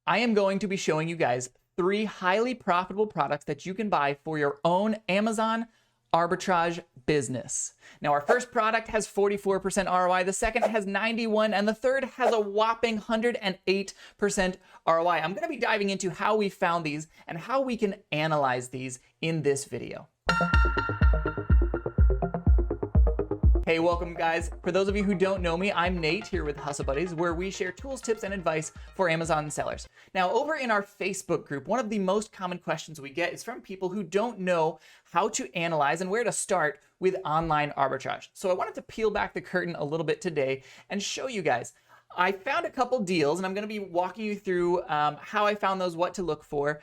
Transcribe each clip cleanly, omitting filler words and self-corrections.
I am going to be showing you guys 3 highly profitable products that you can buy for your own Amazon arbitrage business. Now, our first product has 44% ROI, the second has 91, and the third has a whopping 108% ROI. I'm going to be diving into how we found these and how we can analyze these in this video. Hey, welcome guys. For those of you who don't know me, I'm Nate here with Hustle Buddies, where we share tools, tips, and advice for Amazon sellers. Now, over in our Facebook group, one of the most common questions we get is from people who don't know how to analyze and where to start with online arbitrage. So I wanted to peel back the curtain a little bit today and show you guys. I found a couple deals, and I'm going to be walking you through how I found those, what to look for.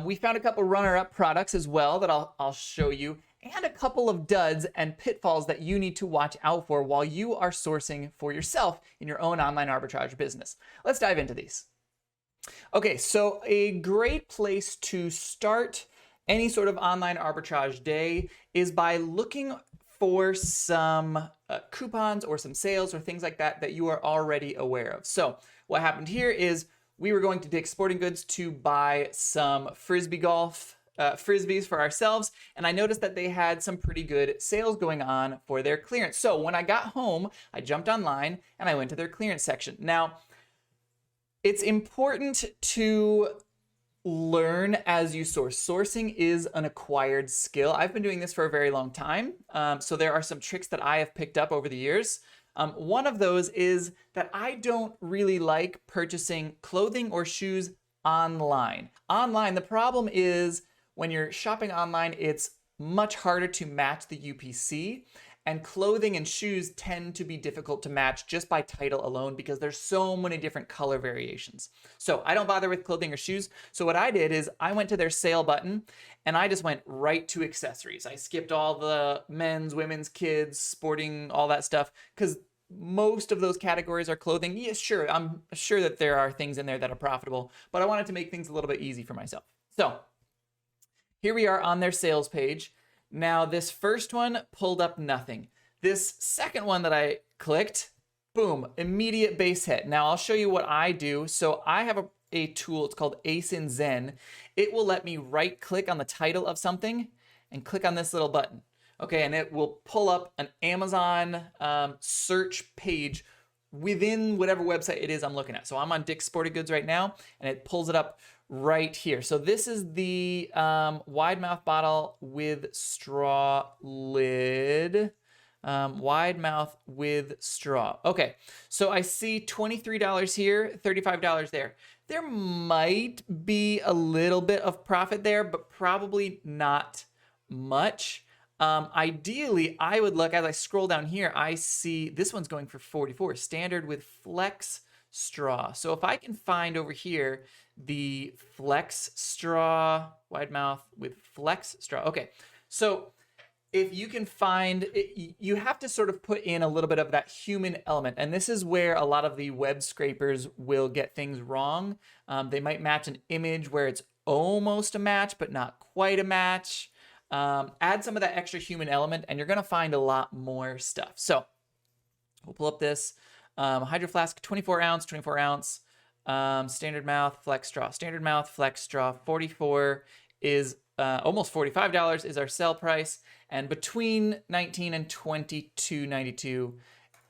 We found a couple runner-up products as well that I'll show you, and a couple of duds and pitfalls that you need to watch out for while you are sourcing for yourself in your own online arbitrage business. Let's dive into these. Okay, so a great place to start any sort of online arbitrage day is by looking for some coupons or some sales or things like that that you are already aware of. So what happened here is we were going to Dick's Sporting Goods to buy some frisbee golf frisbees for ourselves, and I noticed that they had some pretty good sales going on for their clearance. So when I got home, I jumped online and I went to their clearance section. Now, it's important to learn as you source. Sourcing is an acquired skill. I've been doing this for a very long time, so there are some tricks that I have picked up over the years. One of those is that I don't really like purchasing clothing or shoes online. Online, the problem is when you're shopping online, it's much harder to match the UPC, and clothing and shoes tend to be difficult to match just by title alone because there's so many different color variations. So I don't bother with clothing or shoes. So what I did is I went to their sale button and I just went right to accessories. I skipped all the men's, women's, kids, sporting, all that stuff, because most of those categories are clothing. Yeah, sure, I'm sure that there are things in there that are profitable, but I wanted to make things a little bit easy for myself. So here we are on their sales page. Now this first one pulled up nothing. This second one that I clicked, boom, immediate base hit. Now I'll show you what I do. So I have a tool, it's called ASIN Zen. It will let me right click on the title of something and click on this little button. Okay, and it will pull up an Amazon search page within whatever website it is I'm looking at. So I'm on Dick's Sporting Goods right now, and it pulls it up right here. So this is the wide mouth bottle with straw lid. Wide mouth with straw. Okay, so I see $23 here, $35 there. There might be a little bit of profit there, but probably not much. Ideally, I would look, as I scroll down here, I see this one's going for 44, standard with flex straw. So if I can find over here the flex straw, wide mouth with flex straw. Okay, so if you can find it, you have to sort of put in a little bit of that human element. And this is where a lot of the web scrapers will get things wrong. They might match an image where it's almost a match, but not quite a match. Add some of that extra human element and you're going to find a lot more stuff. So we'll pull up this Hydro Flask, 24 ounce, standard mouth, flex straw. Standard mouth, flex straw, 44 is almost $45 is our sell price. And between 19 and 22.92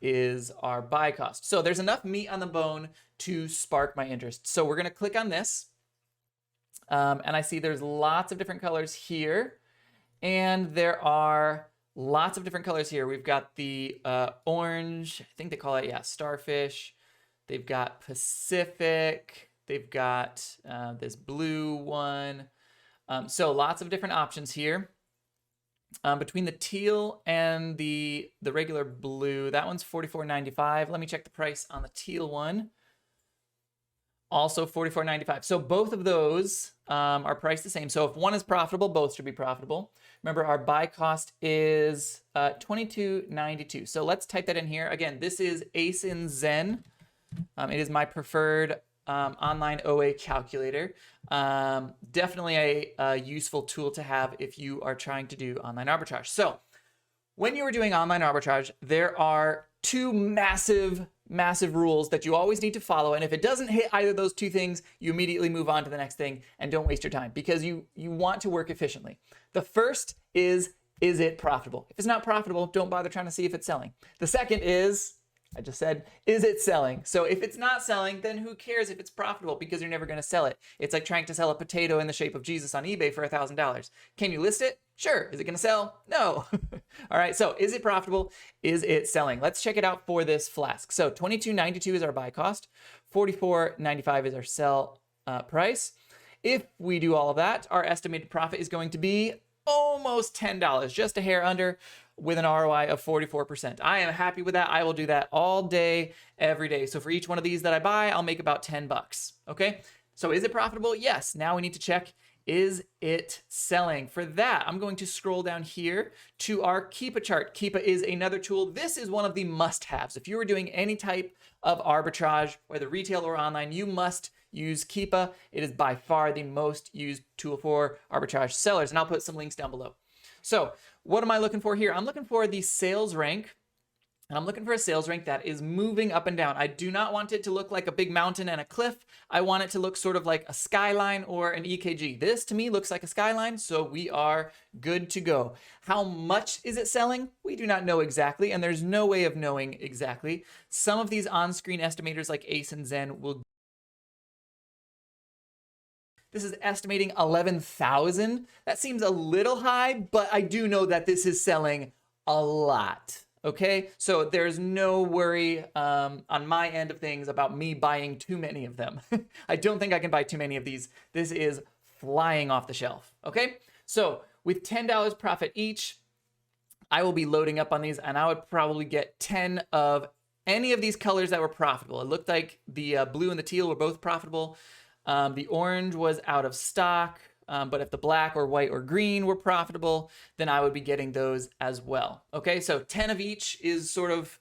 is our buy cost. So there's enough meat on the bone to spark my interest. So we're going to click on this. And I see there's lots of different colors here. And there are lots of different colors here. We've got the orange, I think they call it, yeah, starfish. They've got Pacific. They've got this blue one. So lots of different options here. Between the teal and the regular blue, that one's $44.95. Let me check the price on the teal one. Also $44.95. So both of those are priced the same. So if one is profitable, both should be profitable. Remember, our buy cost is $22.92. So let's type that in here. Again, this is ASIN Zen. It is my preferred online OA calculator. Definitely a useful tool to have if you are trying to do online arbitrage. So when you are doing online arbitrage, there are two massive massive rules that you always need to follow. And if it doesn't hit either of those two things, you immediately move on to the next thing and don't waste your time because you want to work efficiently. The first is it profitable? If it's not profitable, don't bother trying to see if it's selling. The second is, I just said, is it selling? So if it's not selling, then who cares if it's profitable because you're never going to sell it. It's like trying to sell a potato in the shape of Jesus on eBay for $1,000. Can you list it? Sure. Is it going to sell? No. All right. So is it profitable? Is it selling? Let's check it out for this flask. So $22.92 is our buy cost. $44.95 is our sell price. If we do all of that, our estimated profit is going to be almost $10, just a hair under, with an ROI of 44%. I am happy with that. I will do that all day, every day. So for each one of these that I buy, I'll make about 10 bucks. Okay. So is it profitable? Yes. Now we need to check, is it selling? For that, I'm going to scroll down here to our Keepa chart. Keepa is another tool. This is one of the must-haves. If you are doing any type of arbitrage, whether retail or online, you must use Keepa. It is by far the most used tool for arbitrage sellers. And I'll put some links down below. So what am I looking for here? I'm looking for the sales rank, and I'm looking for a sales rank that is moving up and down. I do not want it to look like a big mountain and a cliff. I want it to look sort of like a skyline or an EKG. This to me looks like a skyline, so we are good to go. How much is it selling? We do not know exactly, and there's no way of knowing exactly. Some of these on-screen estimators like Ace and Zen will. This is estimating 11,000. That seems a little high, but I do know that this is selling a lot. Okay, so there's no worry on my end of things about me buying too many of them. I don't think I can buy too many of these. This is flying off the shelf. Okay, so with $10 profit each, I will be loading up on these, and I would probably get 10 of any of these colors that were profitable. It looked like the blue and the teal were both profitable. The orange was out of stock, but if the black or white or green were profitable, then I would be getting those as well. Okay, so 10 of each is sort of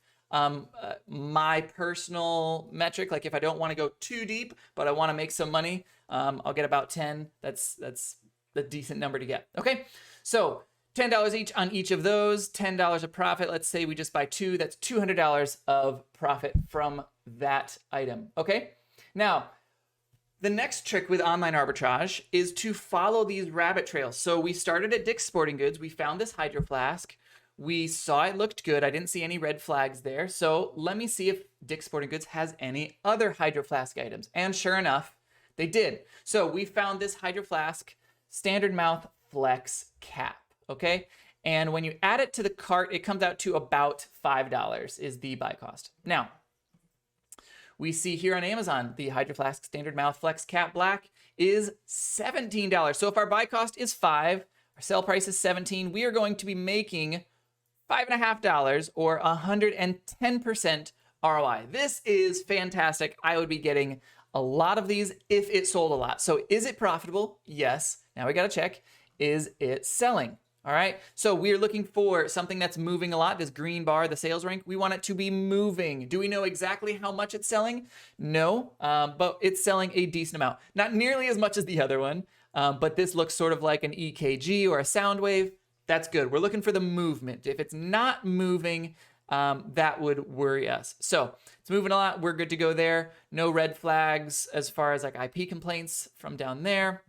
my personal metric. Like if I don't want to go too deep, but I want to make some money, I'll get about 10. That's a decent number to get. Okay, so $10 each on each of those, $10 of profit. Let's say we just buy two. That's $200 of profit from that item. Okay, now, the next trick with online arbitrage is to follow these rabbit trails. So we started at Dick's Sporting Goods. We found this Hydro Flask. We saw it looked good. I didn't see any red flags there. So let me see if Dick's Sporting Goods has any other Hydro Flask items. And sure enough, they did. So we found this Hydro Flask Standard Mouth Flex Cap, okay? And when you add it to the cart, it comes out to about $5 is the buy cost. Now, we see here on Amazon, the Hydro Flask Standard Mouth Flex Cap Black is $17. So if our buy cost is $5, our sell price is $17, we are going to be making $5.50 or 110% ROI. This is fantastic. I would be getting a lot of these if it sold a lot. So is it profitable? Yes. Now we got to check, is it selling? All right, so we're looking for something that's moving a lot. This green bar, the sales rank, we want it to be moving. Do we know exactly how much it's selling? No, but it's selling a decent amount. Not nearly as much as the other one, but this looks sort of like an EKG or a sound wave. That's good. We're looking for the movement. If it's not moving, that would worry us. So it's moving a lot. We're good to go there. No red flags as far as like IP complaints from down there.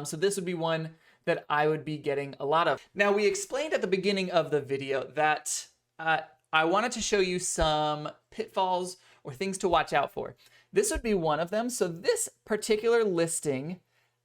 So this would be one that I would be getting a lot of. Now, we explained at the beginning of the video that I wanted to show you some pitfalls or things to watch out for. This would be one of them. So this particular listing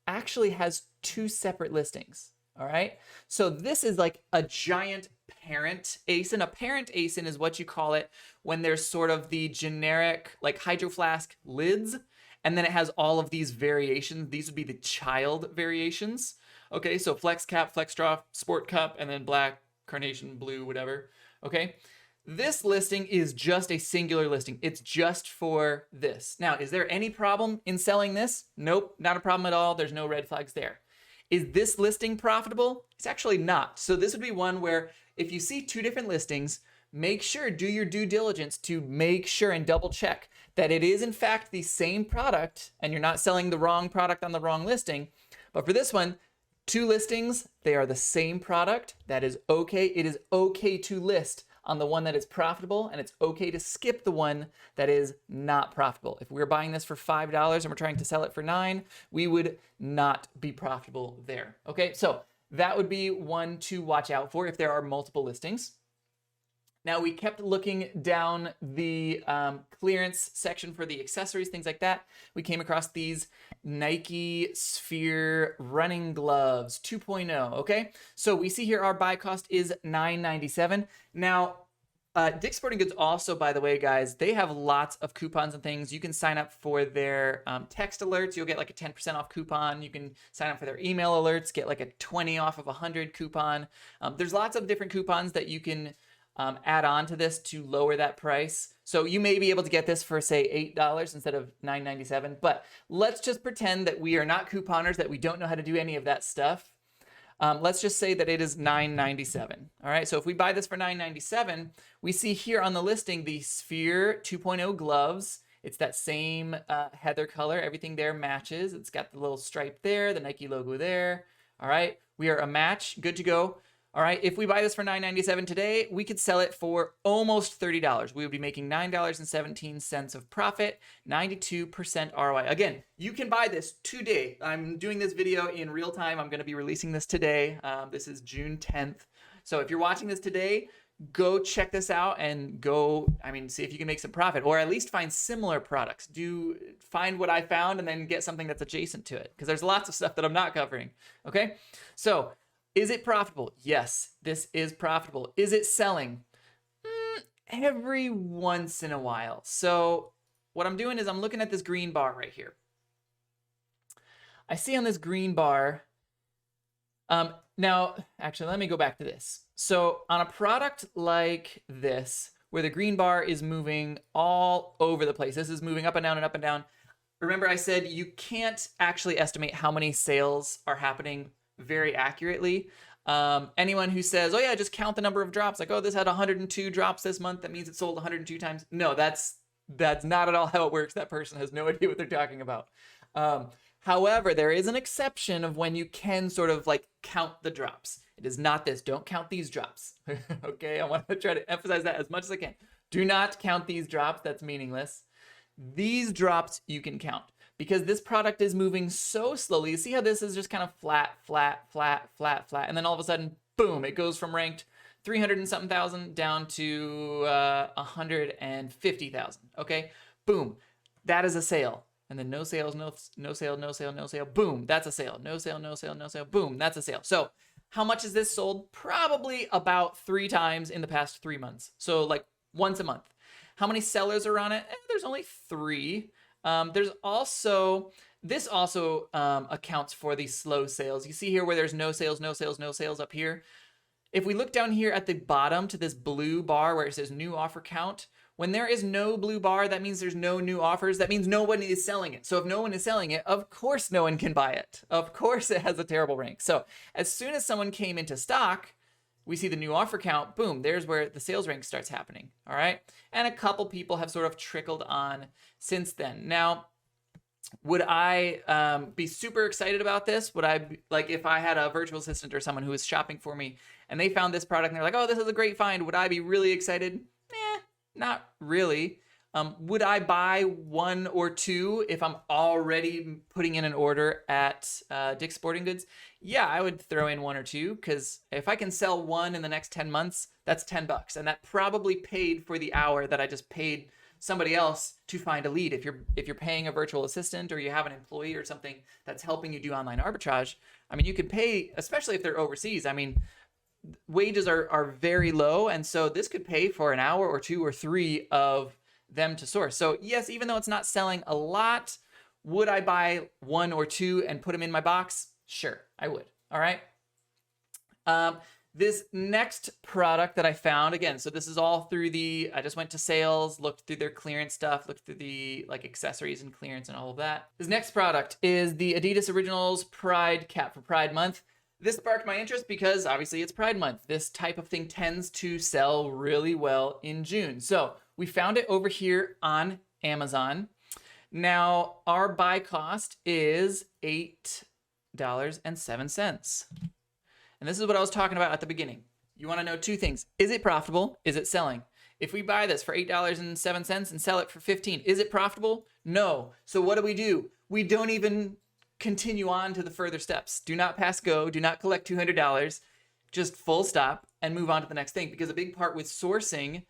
actually has two separate listings. All right. So this is like a giant parent ASIN. A parent ASIN is what you call it when there's sort of the generic like Hydro Flask lids, and then it has all of these variations. These would be the child variations. Okay, so Flex Cap, Flex Straw, Sport Cup, and then black, carnation, blue, whatever. Okay, this listing is just a singular listing. It's just for this. Now, is there any problem in selling this? Nope, not a problem at all. There's no red flags there. Is this listing profitable? It's actually not. So this would be one where if you see two different listings, make sure, do your due diligence to make sure and double check that it is in fact the same product and you're not selling the wrong product on the wrong listing. But for this one, two listings, they are the same product. That is okay. It is okay to list on the one that is profitable, and it's okay to skip the one that is not profitable. If we're buying this for $5 and we're trying to sell it for $9, we would not be profitable there. Okay, so that would be one to watch out for if there are multiple listings. Now, we kept looking down the clearance section for the accessories, things like that. We came across these Nike Sphere running gloves 2.0, okay? So we see here our buy cost is $9.97. Now, Dick's Sporting Goods also, by the way, guys, they have lots of coupons and things. You can sign up for their text alerts. You'll get like a 10% off coupon. You can sign up for their email alerts, get like a 20 off of 100 coupon. There's lots of different coupons that you can add on to this to lower that price. So you may be able to get this for, say, $8 instead of $9.97. But let's just pretend that we are not couponers, that we don't know how to do any of that stuff. Let's just say that it is $9.97. All right, so if we buy this for $9.97, we see here on the listing the Sphere 2.0 gloves. It's that same heather color. Everything there matches. It's got the little stripe there, the Nike logo there. All right, we are a match, good to go. All right, if we buy this for $9.97 today, we could sell it for almost $30. We would be making $9.17 of profit, 92% ROI. Again, you can buy this today. I'm doing this video in real time. I'm going to be releasing this today. This is June 10th. So if you're watching this today, go check this out and see if you can make some profit, or at least find similar products. Find what I found and then get something that's adjacent to it, because there's lots of stuff that I'm not covering. Okay, so is it profitable? Yes, this is profitable. Is it selling? Every once in a while. So what I'm doing is I'm looking at this green bar right here. I see on this green bar, now, actually, let me go back to this. So on a product like this, where the green bar is moving all over the place, this is moving up and down and up and down. Remember I said you can't actually estimate how many sales are happening very accurately. Anyone who says, oh yeah, just count the number of drops, like, oh, this had 102 drops this month, that means it sold 102 times. No, that's not at all how it works. That person has no idea what they're talking about. However, there is an exception of when you can sort of like count the drops. It is not this. Don't count these drops. Okay, I want to try to emphasize that as much as I can. Do not count these drops. That's meaningless. These drops you can count, because this product is moving so slowly. You see how this is just kind of flat, flat, flat, flat, flat. And then all of a sudden, boom, it goes from ranked 300 and something thousand down to 150,000. Okay, boom, that is a sale. And then no sales, no sale, no sale, no sale, boom, that's a sale. No sale, no sale, no sale, boom, that's a sale. So how much is this sold? Probably about 3 times in the past 3 months. So like once a month. How many sellers are on it? There's only 3. This also accounts for the slow sales. You see here where there's no sales, no sales, no sales up here. If we look down here at the bottom to this blue bar where it says new offer count, when there is no blue bar, that means there's no new offers. That means no one is selling it. So if no one is selling it, of course no one can buy it. Of course it has a terrible rank. So as soon as someone came into stock, we see the new offer count, boom, there's where the sales rank starts happening, all right? And a couple people have sort of trickled on since then. Now, would I be super excited about this? Would I, like, if I had a virtual assistant or someone who was shopping for me and they found this product and they're like, oh, this is a great find, would I be really excited? Not really. Would I buy 1 or 2 if I'm already putting in an order at Dick's Sporting Goods? Yeah, I would throw in 1 or 2, because if I can sell 1 in the next 10 months, that's $10, and that probably paid for the hour that I just paid somebody else to find a lead. If you're paying a virtual assistant, or you have an employee or something that's helping you do online arbitrage, I mean, you can pay, especially if they're overseas. I mean, wages are very low, and so this could pay for an hour or 2 or 3 of them to source. So yes, even though it's not selling a lot, would I buy 1 or 2 and put them in my box? Sure, I would. All right. This next product that I found, again, so this is all through I just went to sales, looked through their clearance stuff, looked through the like accessories and clearance and all of that. This next product is the Adidas Originals Pride Cap for Pride Month. This sparked my interest because obviously it's Pride Month. This type of thing tends to sell really well in June. So we found it over here on Amazon. Now our buy cost is $8.07. And this is what I was talking about at the beginning. you want to know two things. Is it profitable? Is it selling? If we buy this for $8.07 and sell it for 15, is it profitable? No. So what do? We don't even continue on to the further steps. Do not pass go. Do not collect $200. Just full stop and move on to the next thing, because a big part with sourcing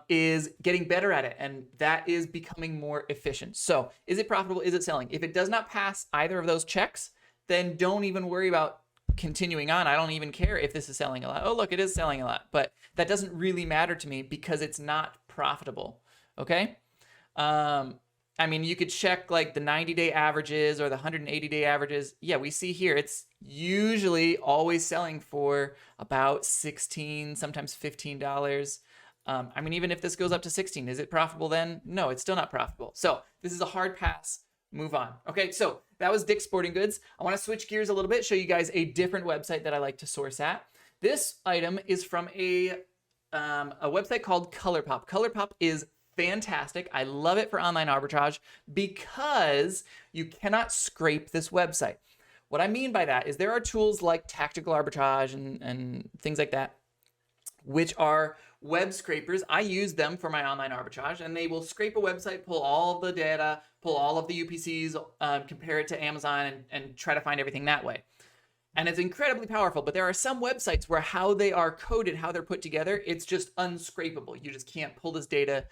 is getting better at it, and that is becoming more efficient. So is it profitable? Is it selling? If it does not pass either of those checks, then don't even worry about continuing on. I don't even care if this is selling a lot. Oh, look, it is selling a lot, but that doesn't really matter to me because it's not profitable. Okay. I mean, you could check like the 90-day averages or the 180-day averages. Yeah, we see here it's usually always selling for about $16, sometimes $15. I mean, even if this goes up to 16, is it profitable then? No, it's still not profitable. So this is a hard pass. Move on. Okay, so that was Dick's Sporting Goods. I want to switch gears a little bit, show you guys a different website that I like to source at. This item is from a website called ColourPop. ColourPop is fantastic. I love it for online arbitrage because you cannot scrape this website. What I mean by that is there are tools like tactical arbitrage and things like that, which are web scrapers. I use them for my online arbitrage, and they will scrape a website, pull all of the data, pull all of the UPCs, compare it to Amazon, and try to find everything that way. And it's incredibly powerful, but there are some websites where how they are coded, how they're put together, it's just unscrapable. You just can't pull this data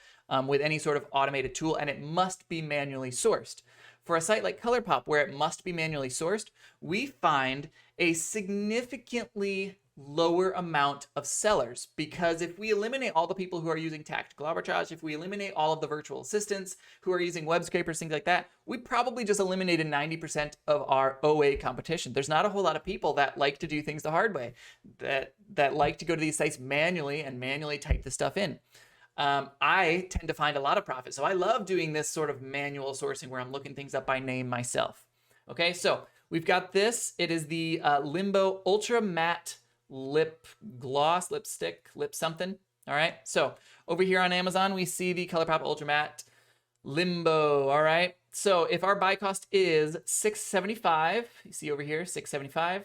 with any sort of automated tool, and it must be manually sourced. For a site like ColourPop, where it must be manually sourced, we find a significantly lower amount of sellers, because if we eliminate all the people who are using tactical arbitrage, if we eliminate all of the virtual assistants who are using web scrapers, things like that, we probably just eliminated 90% of our OA competition. There's not a whole lot of people that like to do things the hard way, that like to go to these sites manually and manually type the stuff in. I tend to find a lot of profit. So I love doing this sort of manual sourcing where I'm looking things up by name myself. Okay, so we've got this. It is the Limbo Ultra Matte Lip Gloss, lipstick, lip something. All right, so over here on Amazon, we see the ColourPop Ultra Matte Limbo. All right, so if our buy cost is $6.75, you see over here, $6.75.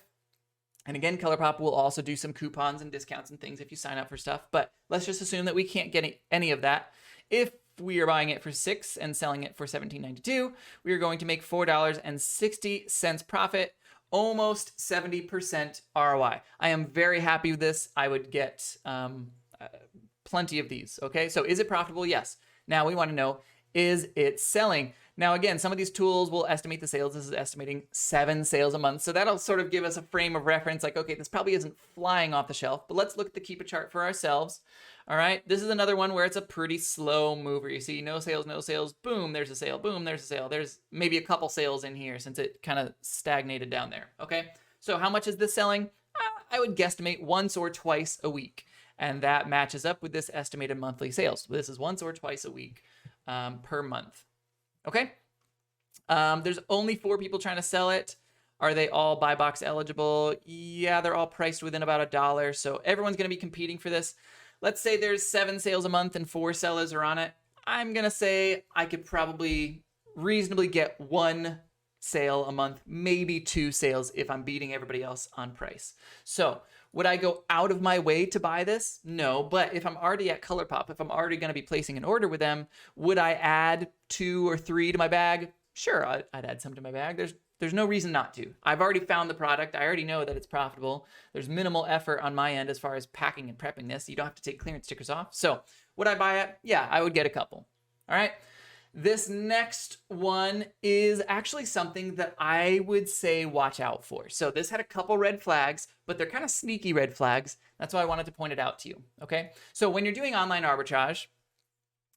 And again, ColourPop will also do some coupons and discounts and things if you sign up for stuff, but let's just assume that we can't get any of that. If we are buying it for $6 and selling it for $17.92, we are going to make $4.60 profit, almost 70% ROI. I am very happy with this. I would get plenty of these. Okay, so is it profitable? Yes. Now we want to know, is it selling? Now, again, some of these tools will estimate the sales. This is estimating 7 sales a month. So that'll sort of give us a frame of reference like, okay, this probably isn't flying off the shelf, but let's look at the Keep a chart for ourselves. All right, this is another one where it's a pretty slow mover. You see no sales, boom, there's a sale, boom, there's a sale. There's maybe a couple sales in here since it kind of stagnated down there. Okay, so how much is this selling? I would guesstimate once or twice a week. And that matches up with this estimated monthly sales. This is once or twice a week per month. Okay, there's only 4 people trying to sell it. Are they all buy box eligible? Yeah, they're all priced within about $1. So everyone's going to be competing for this. Let's say there's 7 sales a month and 4 sellers are on it. I'm going to say I could probably reasonably get 1 sale a month, maybe 2 sales if I'm beating everybody else on price. So would I go out of my way to buy this? No, but if I'm already at ColourPop, if I'm already going to be placing an order with them, would I add 2 or 3 to my bag? Sure, I'd add some to my bag. There's no reason not to. I've already found the product. I already know that it's profitable. There's minimal effort on my end as far as packing and prepping this. You don't have to take clearance stickers off. So would I buy it? Yeah, I would get a couple. All right. This next one is actually something that I would say watch out for. So this had a couple red flags, but they're kind of sneaky red flags. That's why I wanted to point it out to you. Okay. So when you're doing online arbitrage,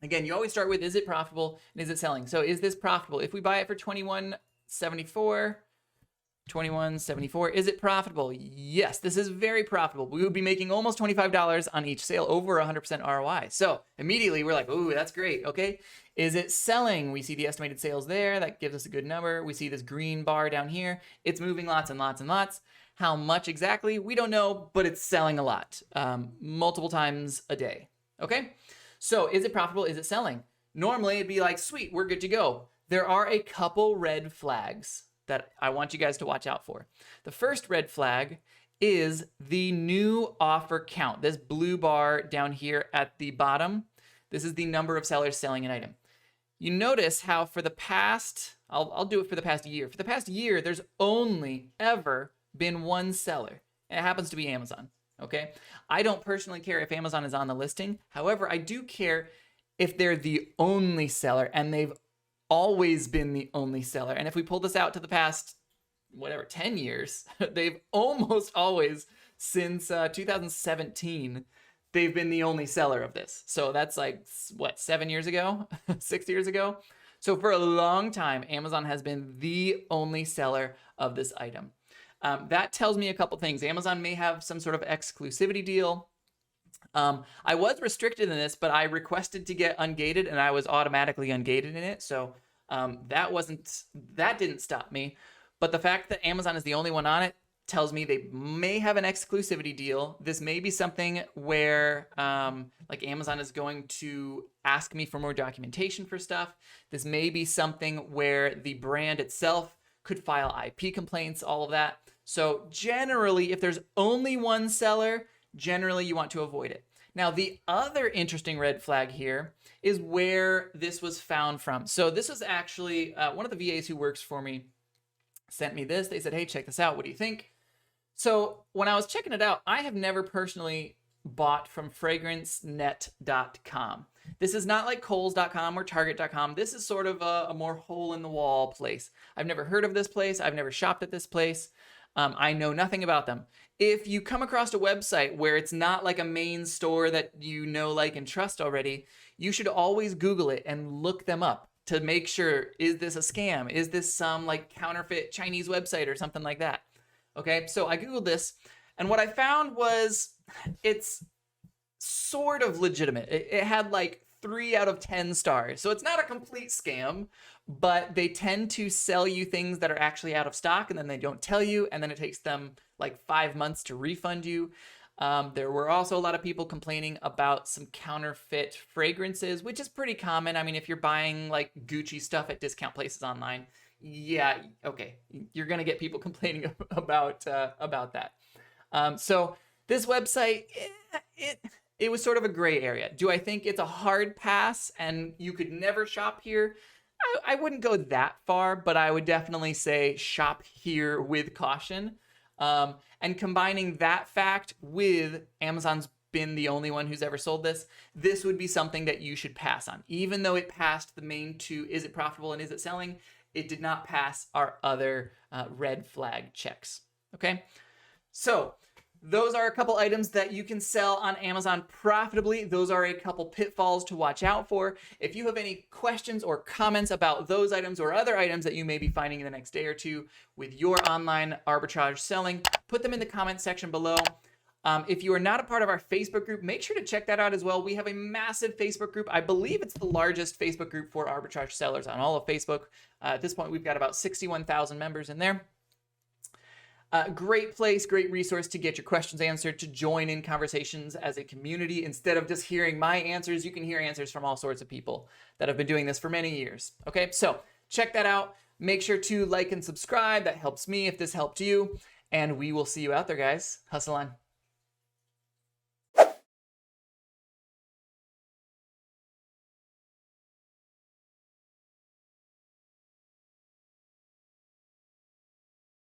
again, you always start with, is it profitable and is it selling? So is this profitable? If we buy it for $21.74, is it profitable? Yes, this is very profitable. We would be making almost $25 on each sale, over 100% ROI. So immediately we're like, ooh, that's great. Okay. Is it selling? We see the estimated sales there. That gives us a good number. We see this green bar down here. It's moving lots and lots and lots. How much exactly? We don't know, but it's selling a lot, multiple times a day. Okay. So is it profitable? Is it selling? Normally it'd be like, sweet, we're good to go. There are a couple red flags that I want you guys to watch out for. The first red flag is the new offer count. This blue bar down here at the bottom, this is the number of sellers selling an item. You notice how for the past, I'll do it for the past year. For the past year, there's only ever been one seller. And it happens to be Amazon, okay? I don't personally care if Amazon is on the listing. However, I do care if they're the only seller, and they've always been the only seller. And if we pull this out to the past, 10 years, they've almost always, since 2017, they've been the only seller of this. So that's like, 7 years ago, 6 years ago? So for a long time, Amazon has been the only seller of this item. That tells me a couple things. Amazon may have some sort of exclusivity deal. I was restricted in this, but I requested to get ungated, and I was automatically ungated in it. So that didn't stop me. But the fact that Amazon is the only one on it tells me they may have an exclusivity deal. This may be something where like Amazon is going to ask me for more documentation for stuff. This may be something where the brand itself could file IP complaints, all of that. So generally, if there's only one seller, generally you want to avoid it. Now, the other interesting red flag here is where this was found from. So this was actually one of the VAs who works for me sent me this. They said, hey, check this out. What do you think? So when I was checking it out, I have never personally bought from fragrancenet.com. This is not like Kohl's.com or Target.com. This is sort of a more hole-in-the-wall place. I've never heard of this place. I've never shopped at this place. I know nothing about them. If you come across a website where it's not like a main store that you know, like, and trust already, you should always Google it and look them up to make sure, is this a scam? Is this some like counterfeit Chinese website or something like that? Okay, so I Googled this, and what I found was it's sort of legitimate. It had like 3 out of 10 stars. So it's not a complete scam, but they tend to sell you things that are actually out of stock, and then they don't tell you, and then it takes them like 5 months to refund you. There were also a lot of people complaining about some counterfeit fragrances, which is pretty common. I mean, if you're buying like Gucci stuff at discount places online, yeah, okay, you're gonna get people complaining about that. So this website, it was sort of a gray area. Do I think it's a hard pass and you could never shop here? I wouldn't go that far, but I would definitely say shop here with caution. And combining that fact with Amazon's been the only one who's ever sold this, this would be something that you should pass on. Even though it passed the main 2, is it profitable and is it selling, it did not pass our other red flag checks. Okay, so those are a couple items that you can sell on Amazon profitably. Those are a couple pitfalls to watch out for. If you have any questions or comments about those items or other items that you may be finding in the next day or two with your online arbitrage selling, put them in the comment section below. If you are not a part of our Facebook group, make sure to check that out as well. We have a massive Facebook group. I believe it's the largest Facebook group for arbitrage sellers on all of Facebook. At this point, we've got about 61,000 members in there. Great place, great resource to get your questions answered, to join in conversations as a community. Instead of just hearing my answers, you can hear answers from all sorts of people that have been doing this for many years. Okay, so check that out. Make sure to like and subscribe. That helps me if this helped you. And we will see you out there, guys. Hustle on.